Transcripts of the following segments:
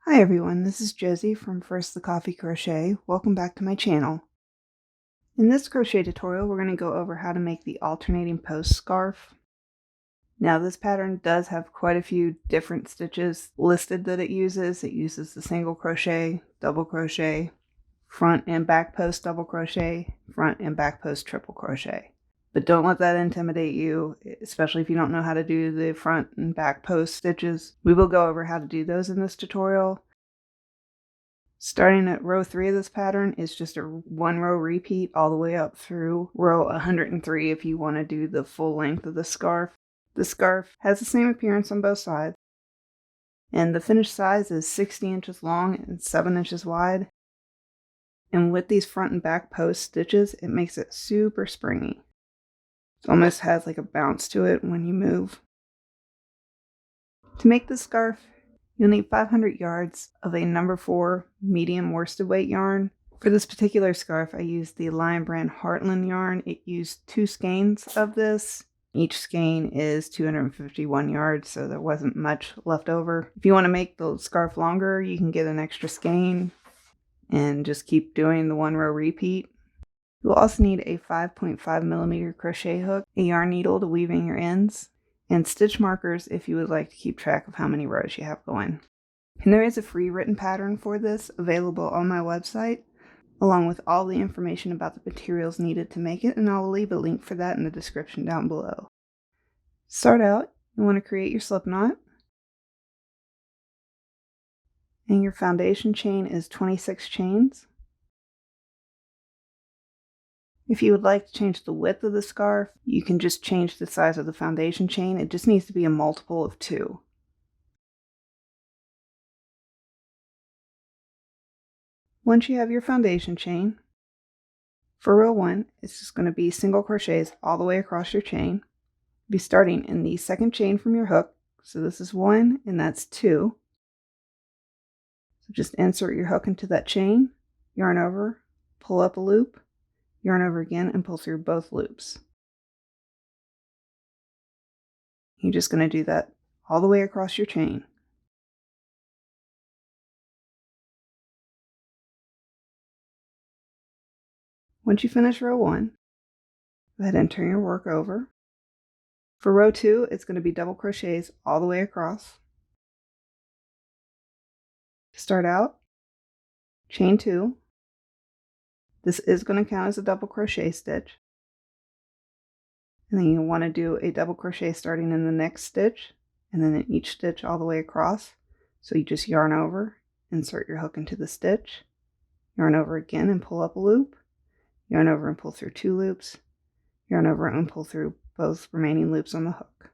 Hi everyone, this is Josie from First the Coffee Crochet. Welcome back to my channel. In this crochet tutorial, we're going to go over how to make the alternating post scarf. Now this pattern does have quite a few different stitches listed that it uses. It uses the single crochet, double crochet, front and back post double crochet, front and back post triple crochet. But don't let that intimidate you, especially if you don't know how to do the front and back post stitches. We will go over how to do those in this tutorial. Starting at row 3 of this pattern is just a 1-row repeat all the way up through row 103 if you want to do the full length of the scarf. The scarf has the same appearance on both sides, and the finished size is 60 inches long and 7 inches wide. And with these front and back post stitches, it makes it super springy. It almost has like a bounce to it when you move. To make the scarf, you'll need 500 yards of a number 4 medium worsted weight yarn. For this particular scarf, I used the Lion Brand Heartland yarn. It used 2 skeins of this. Each skein is 251 yards, so there wasn't much left over. If you want to make the scarf longer, you can get an extra skein and just keep doing the 1-row repeat. You'll also need a 5.5mm crochet hook, a yarn needle to weave in your ends, and stitch markers if you would like to keep track of how many rows you have going. And there is a free written pattern for this available on my website, along with all the information about the materials needed to make it, and I will leave a link for that in the description down below. To start out, you want to create your slip knot, and your foundation chain is 26 chains. If you would like to change the width of the scarf, you can just change the size of the foundation chain. It just needs to be a multiple of 2. Once you have your foundation chain, for row 1, it's just going to be single crochets all the way across your chain. Be starting in the second chain from your hook. So this is 1 and that's 2. So just insert your hook into that chain, yarn over, pull up a loop, yarn over again, and pull through both loops. You're just going to do that all the way across your chain. Once you finish row 1, go ahead and turn your work over. For row 2, it's going to be double crochets all the way across. To start out, chain 2. This is going to count as a double crochet stitch. And then you want to do a double crochet starting in the next stitch, and then in each stitch all the way across. So you just yarn over, insert your hook into the stitch, yarn over again and pull up a loop, yarn over and pull through 2 loops, yarn over and pull through both remaining loops on the hook.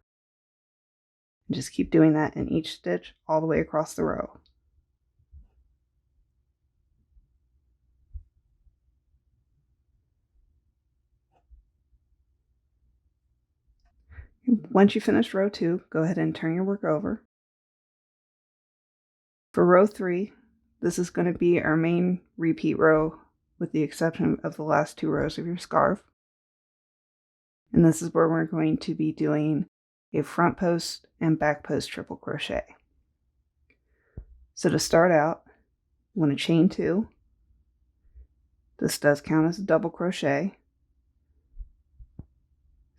And just keep doing that in each stitch all the way across the row. Once you finish row 2, go ahead and turn your work over. For row 3, this is going to be our main repeat row with the exception of the last 2 rows of your scarf. And this is where we're going to be doing a front post and back post triple crochet. So to start out, you want to chain 2. This does count as a double crochet.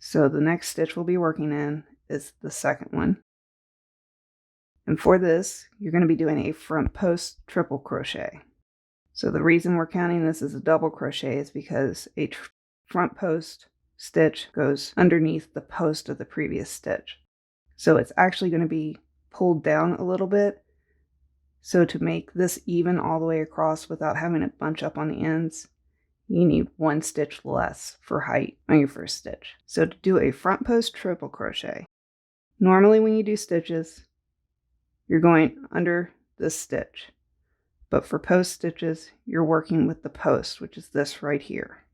So the next stitch we'll be working in is the second one. And for this, you're going to be doing a front post triple crochet. So the reason we're counting this as a double crochet is because a front post stitch goes underneath the post of the previous stitch. So it's actually going to be pulled down a little bit. So to make this even all the way across without having it bunch up on the ends, you need 1 stitch less for height on your first stitch. So to do a front post triple crochet, normally when you do stitches, you're going under this stitch. But for post stitches, you're working with the post, which is this right here.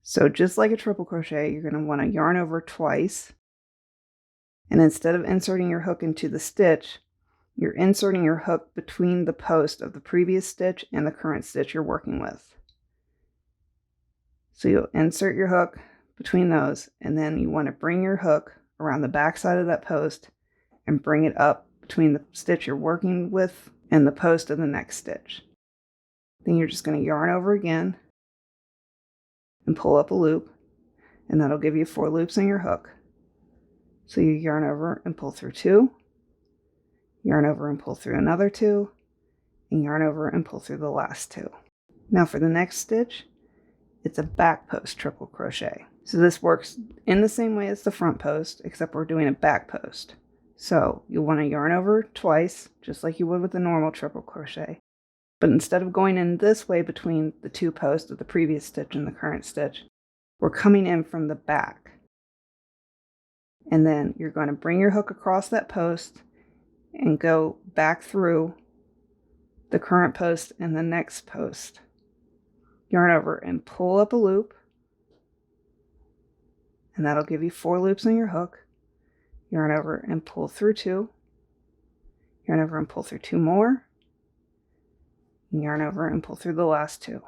So just like a triple crochet, you're going to want to yarn over twice. And instead of inserting your hook into the stitch, you're inserting your hook between the post of the previous stitch and the current stitch you're working with. So you'll insert your hook between those, and then you want to bring your hook around the back side of that post and bring it up between the stitch you're working with and the post of the next stitch. Then you're just going to yarn over again and pull up a loop, and that'll give you 4 loops on your hook. So you yarn over and pull through 2, yarn over and pull through another 2, and yarn over and pull through the last 2. Now for the next stitch, it's a back post triple crochet. So this works in the same way as the front post, except we're doing a back post. So you'll want to yarn over twice, just like you would with a normal triple crochet. But instead of going in this way between the 2 posts of the previous stitch and the current stitch, we're coming in from the back. And then you're going to bring your hook across that post and go back through the current post and the next post. Yarn over and pull up a loop, and that'll give you 4 loops on your hook. Yarn over and pull through 2, yarn over and pull through 2 more, and yarn over and pull through the last 2.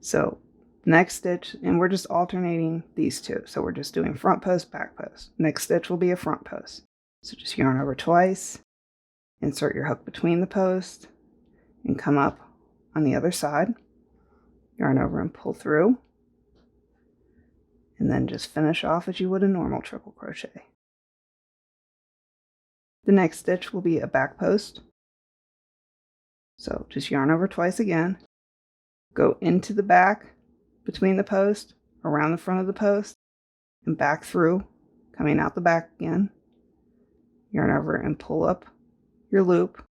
So next stitch, and we're just alternating these 2. So we're just doing front post, back post. Next stitch will be a front post. So just yarn over twice, insert your hook between the posts, and come up on the other side. Yarn over and pull through, and then just finish off as you would a normal triple crochet. The next stitch will be a back post. So just yarn over twice again, go into the back between the post, around the front of the post, and back through, coming out the back again. Yarn over and pull up your loop,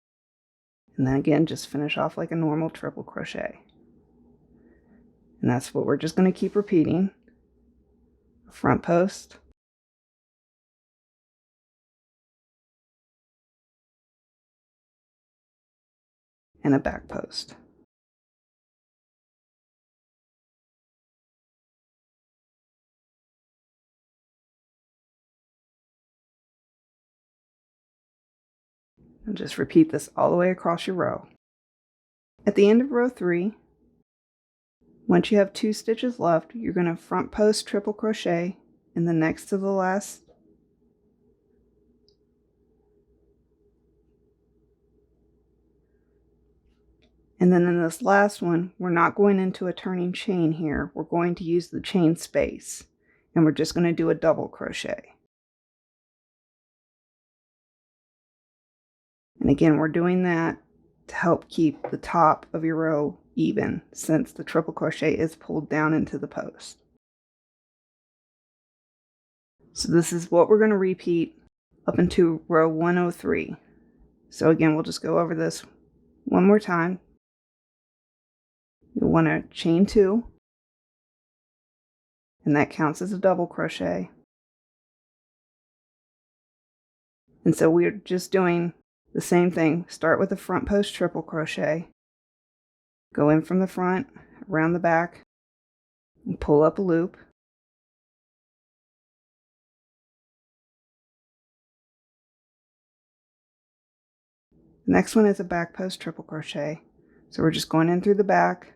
and then again just finish off like a normal triple crochet. And that's what we're just going to keep repeating. A front post, and a back post. And just repeat this all the way across your row. At the end of row 3, once you have 2 stitches left, you're going to front post triple crochet in the next to the last, and then in this last one, we're not going into a turning chain here. We're going to use the chain space, and we're just going to do a double crochet. And again, we're doing that to help keep the top of your row even, since the triple crochet is pulled down into the post. So this is what we're going to repeat up into row 103. So again, we'll just go over this one more time. You'll want to chain 2, and that counts as a double crochet. And so we're just doing the same thing. Start with a front post triple crochet, go in from the front, around the back, and pull up a loop. The next one is a back post triple crochet. So we're just going in through the back,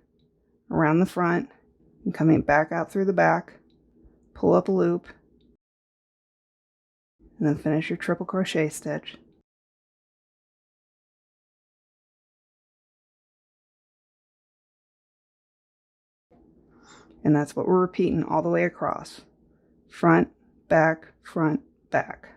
around the front, and coming back out through the back, pull up a loop, and then finish your triple crochet stitch. And that's what we're repeating all the way across. Front, back, front, back.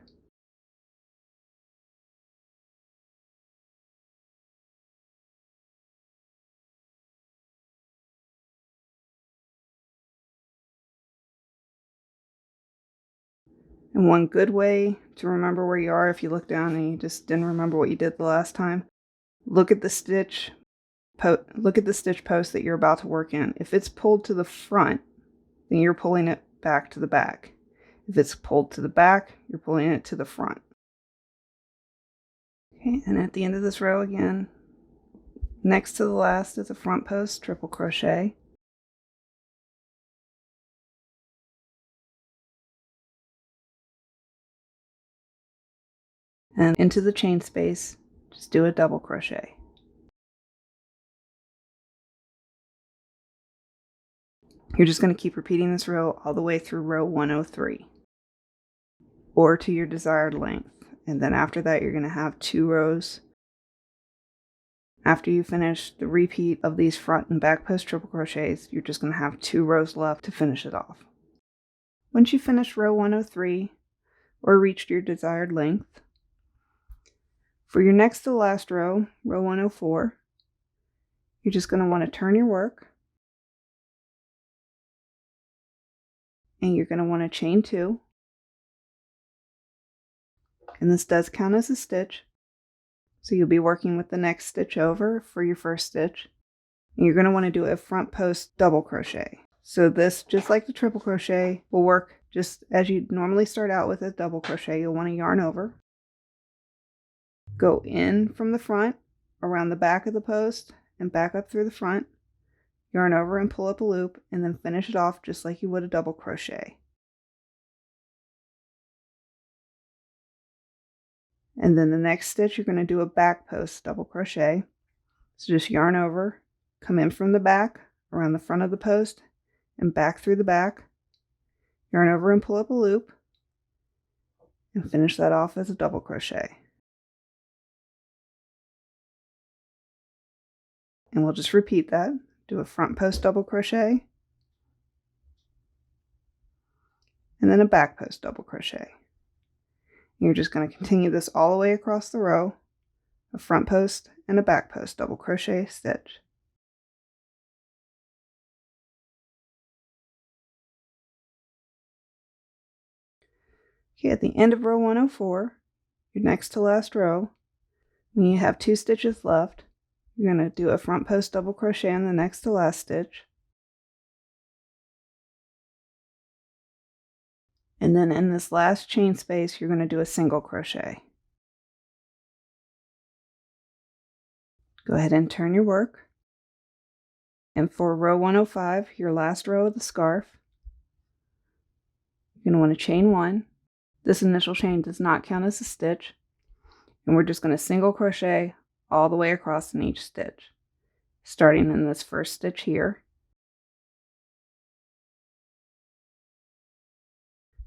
And one good way to remember where you are if you look down and you just didn't remember what you did the last time, look at the stitch post that you're about to work in. If it's pulled to the front, then you're pulling it back to the back. If it's pulled to the back, you're pulling it to the front. Okay, and at the end of this row again, next to the last is a front post triple crochet. And into the chain space, just do a double crochet. You're just going to keep repeating this row all the way through row 103, or to your desired length. and then after that you're going to have 2 rows. After you finish the repeat of these front and back post triple crochets, you're just going to have 2 rows left to finish it off. Once you finish row 103 or reached your desired length, for your next to last row, row 104, you're just going to want to turn your work, and you're going to want to chain 2, and this does count as a stitch, so you'll be working with the next stitch over for your first stitch, and you're going to want to do a front post double crochet. So this, just like the triple crochet, will work just as you normally start out with a double crochet. You'll want to yarn over, go in from the front, around the back of the post, and back up through the front, yarn over and pull up a loop, and then finish it off just like you would a double crochet. And then the next stitch, you're going to do a back post double crochet. So just yarn over, come in from the back, around the front of the post, and back through the back, yarn over and pull up a loop, and finish that off as a double crochet. And we'll just repeat that. Do a front post double crochet, and then a back post double crochet. You're just going to continue this all the way across the row, a front post and a back post double crochet stitch. Okay, at the end of row 104, your next to last row, when you have 2 stitches left, you're going to do a front post double crochet in the next to last stitch. And then in this last chain space, you're going to do a single crochet. Go ahead and turn your work. And for row 105, your last row of the scarf, you're going to want to chain 1. This initial chain does not count as a stitch. And we're just going to single crochet all the way across in each stitch, starting in this first stitch here.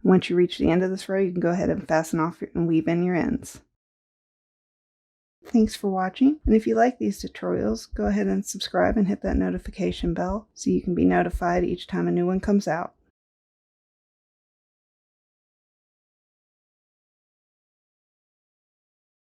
Once you reach the end of this row, you can go ahead and fasten off and weave in your ends. Thanks for watching, and if you like these tutorials, go ahead and subscribe and hit that notification bell so you can be notified each time a new one comes out.